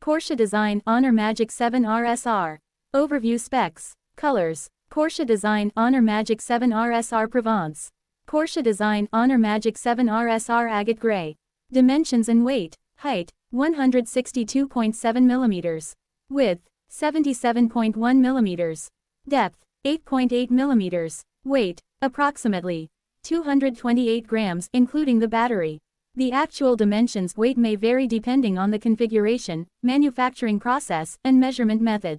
Porsche Design Honor Magic 7 RSR. Overview specs. Colors. Porsche Design Honor Magic 7 RSR Provence. Porsche Design Honor Magic 7 RSR Agate Grey. Dimensions and weight. Height, 162.7 mm. Width, 77.1 mm. Depth, 8.8 mm. Weight, approximately 228 grams including the battery. The actual dimensions weight may vary depending on the configuration, manufacturing process, and measurement method.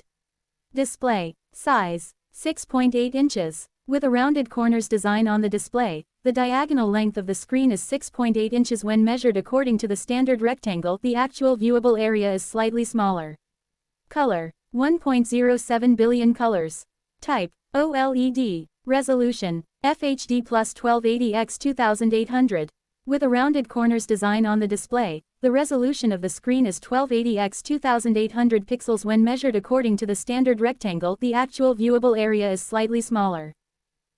Display. Size, 6.8 inches. With a rounded corners design on the display, the diagonal length of the screen is 6.8 inches when measured according to the standard rectangle. The actual viewable area is slightly smaller. Color, 1.07 billion colors. Type, OLED. Resolution, FHD plus 1280 x 2800. With a rounded corners design on the display, the resolution of the screen is 1280 x 2800 pixels when measured according to the standard rectangle. The actual viewable area is slightly smaller.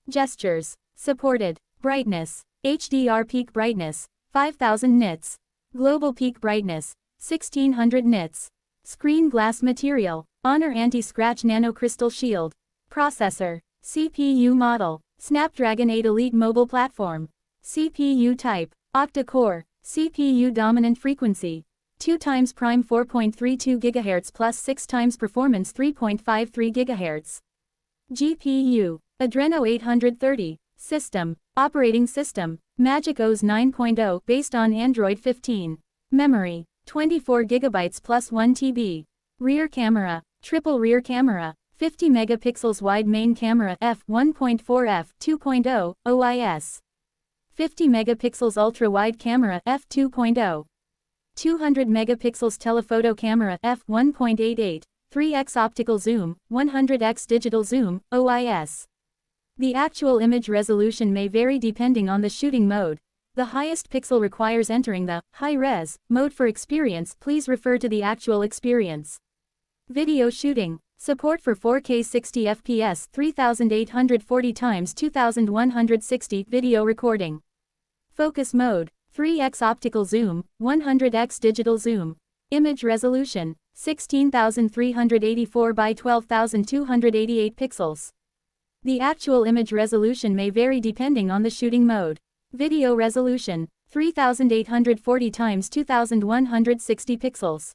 Gestures. Supported. Brightness. HDR peak brightness, 5000 nits. Global peak brightness, 1600 nits. Screen glass material. Honor anti-scratch nanocrystal shield. Processor. CPU model. Snapdragon 8 Elite mobile platform. CPU type. Octa-core. CPU dominant frequency. 2 times prime 4.32 GHz plus 6 times performance 3.53 GHz. GPU. Adreno 830. System. Operating system. Magic OS 9.0 based on Android 15. Memory. 24 GB plus 1 TB. Rear camera. Triple rear camera. 50 megapixels wide main camera f1.4 f2.0 OIS. 50 megapixels ultra-wide camera f2.0. 200 megapixels telephoto camera f1.88, 3x optical zoom, 100x digital zoom, OIS. The actual image resolution may vary depending on the shooting mode. The highest pixel requires entering the high-res mode for experience. Please refer to the actual experience. Video shooting. Support for 4K 60 fps 3840 x 2160 video recording. Focus mode, 3x optical zoom, 100x digital zoom. Image resolution, 16384 by 12288 pixels. The actual image resolution may vary depending on the shooting mode. Video resolution, 3840 x 2160 pixels.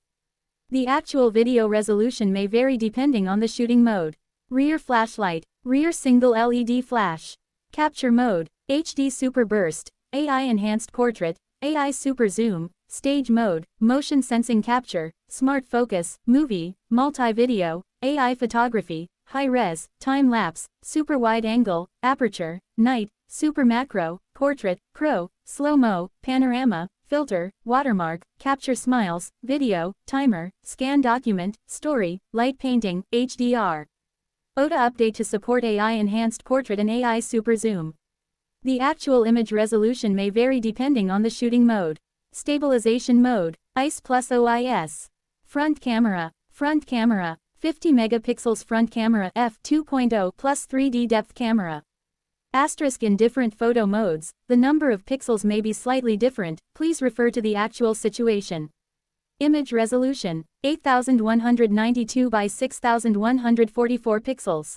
The actual video resolution may vary depending on the shooting mode. Rear flashlight, rear single LED flash. Capture mode, HD Super Burst, AI Enhanced Portrait, AI Super Zoom, Stage Mode, Motion Sensing Capture, Smart Focus, Movie, Multi-Video, AI Photography, High-Res, Time-Lapse, Super Wide Angle, Aperture, Night, Super Macro, Portrait, Pro, Slow-Mo, Panorama, Filter, Watermark, Capture Smiles, Video, Timer, Scan Document, Story, Light Painting, HDR. OTA update to support AI Enhanced Portrait and AI Super Zoom. The actual image resolution may vary depending on the shooting mode. Stabilization mode, ICE plus OIS. Front camera, 50 megapixels front camera f2.0 plus 3D depth camera. Asterisk in different photo modes, the number of pixels may be slightly different. Please refer to the actual situation. Image resolution, 8192 by 6144 pixels.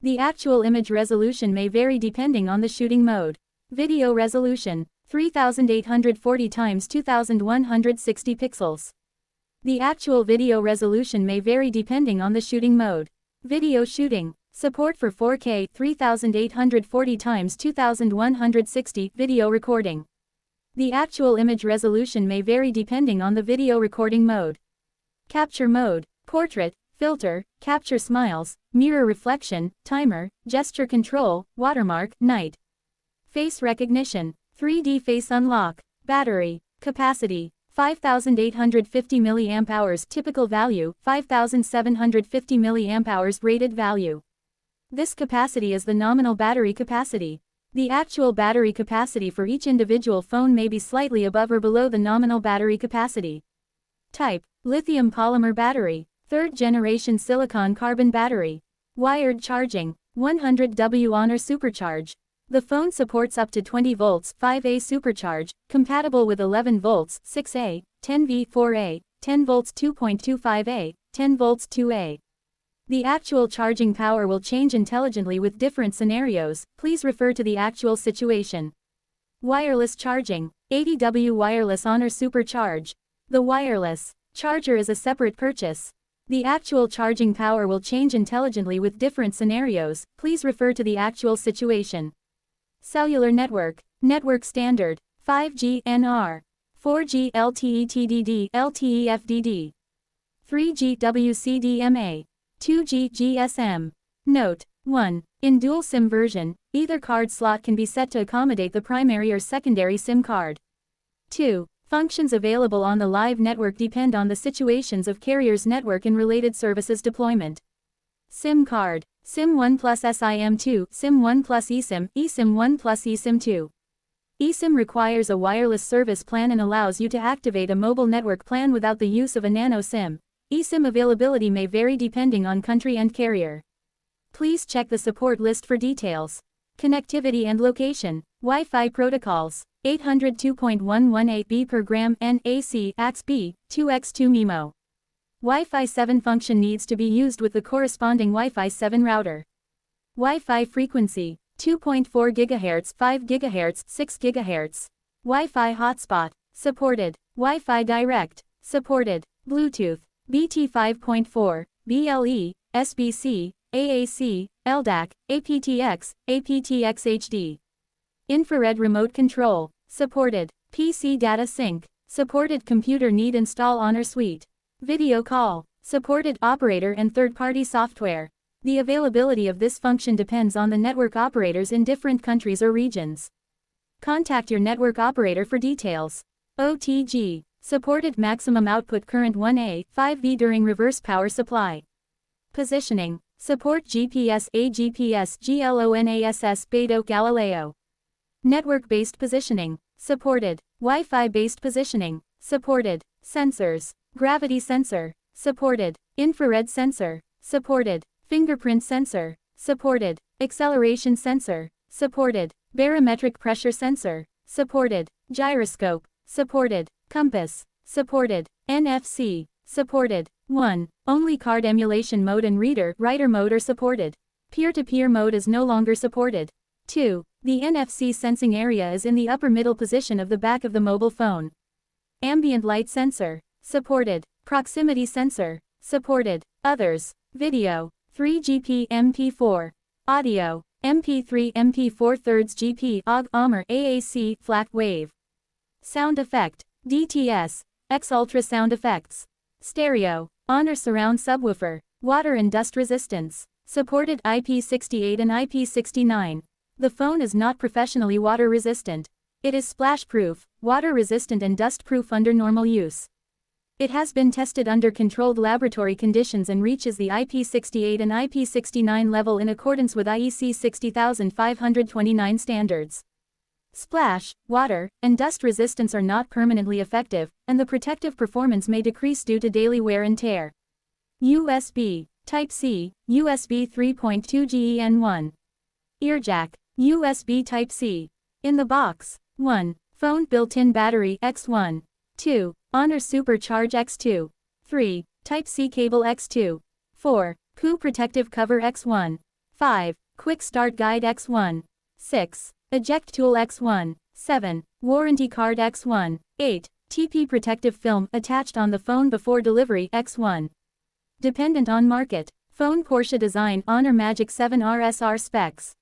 The actual image resolution may vary depending on the shooting mode. Video resolution, 3840 x 2160 pixels. The actual video resolution may vary depending on the shooting mode. Video shooting. Support for 4K 3840 x 2160 video recording. The actual image resolution may vary depending on the video recording mode. Capture mode, portrait, filter, capture smiles, mirror reflection, timer, gesture control, watermark, night. Face recognition, 3D face unlock. Battery capacity, 5850 mAh typical value, 5750 mAh rated value. This capacity is the nominal battery capacity. The actual battery capacity for each individual phone may be slightly above or below the nominal battery capacity. Type, lithium polymer battery, 3rd generation silicon carbon battery. Wired charging, 100W Honor Supercharge. The phone supports up to 20 volts 5A Supercharge, compatible with 11 volts 6A, 10V 4A, 10 volts 2.25A, 10 volts 2A. The actual charging power will change intelligently with different scenarios, please refer to the actual situation. Wireless charging, 80W Wireless Honor Supercharge. The wireless charger is a separate purchase. The actual charging power will change intelligently with different scenarios, please refer to the actual situation. Cellular network, network standard, 5G NR, 4G LTE TDD LTE FDD, 3G WCDMA, 2G GSM. Note: 1. In dual SIM version, either card slot can be set to accommodate the primary or secondary SIM card. 2. Functions available on the live network depend on the situations of carrier's network and related services deployment. SIM card, SIM1 plus SIM2, SIM1 plus eSIM, eSIM1 plus eSIM2. eSIM requires a wireless service plan and allows you to activate a mobile network plan without the use of a nano SIM. eSIM availability may vary depending on country and carrier. Please check the support list for details. Connectivity and location, Wi-Fi protocols, 802.118B per gram NAC AX-B, 2x2 MIMO. Wi-Fi 7 function needs to be used with the corresponding Wi-Fi 7 router. Wi-Fi frequency, 2.4 GHz, 5 GHz, 6 GHz. Wi-Fi hotspot, supported. Wi-Fi direct, supported. Bluetooth, BT 5.4, BLE, SBC, AAC, LDAC, aptX, aptX HD. Infrared remote control, supported. PC data sync, supported. Computer need install Honor Suite. Video call, supported. Operator and third-party software. The availability of this function depends on the network operators in different countries or regions. Contact your network operator for details. OTG, supported. Maximum output current 1A, 5V during reverse power supply. Positioning, support. GPS, AGPS, GLONASS, Beidou, Galileo. Network-based positioning, supported. Wi-Fi-based positioning, supported. Sensors, gravity sensor, supported. Infrared sensor, supported. Fingerprint sensor, supported. Acceleration sensor, supported. Barometric pressure sensor, supported. Gyroscope, supported. Compass, supported. NFC, supported. 1. Only card emulation mode and writer mode are supported. Peer-to-peer mode is no longer supported. 2. The NFC sensing area is in the upper middle position of the back of the mobile phone. Ambient light sensor, supported. Proximity sensor, supported. Others, video, 3GP MP4. Audio, MP3 MP4 thirds GP OGG AMR AAC FLAC wave. Sound effect, DTS, X Ultra sound effects. Stereo, Honor surround subwoofer, water and dust resistance, supported. IP68 and IP69. The phone is not professionally water resistant. It is splash proof, water resistant and dust proof under normal use. It has been tested under controlled laboratory conditions and reaches the IP68 and IP69 level in accordance with IEC 60529 standards. Splash, water, and dust resistance are not permanently effective, and the protective performance may decrease due to daily wear and tear. USB, Type-C, USB 3.2 GEN1. Earjack, USB Type-C. In the box. 1. Phone built-in battery X1. 2. Honor Supercharge X2. 3. Type-C cable X2. 4. Coup protective cover X1. 5. Quick start guide X1. 6. Eject tool X1. 7. Warranty card X1. 8. TP protective film attached on the phone before delivery X1. Dependent on market. Phone Porsche design Honor Magic 7 RSR specs.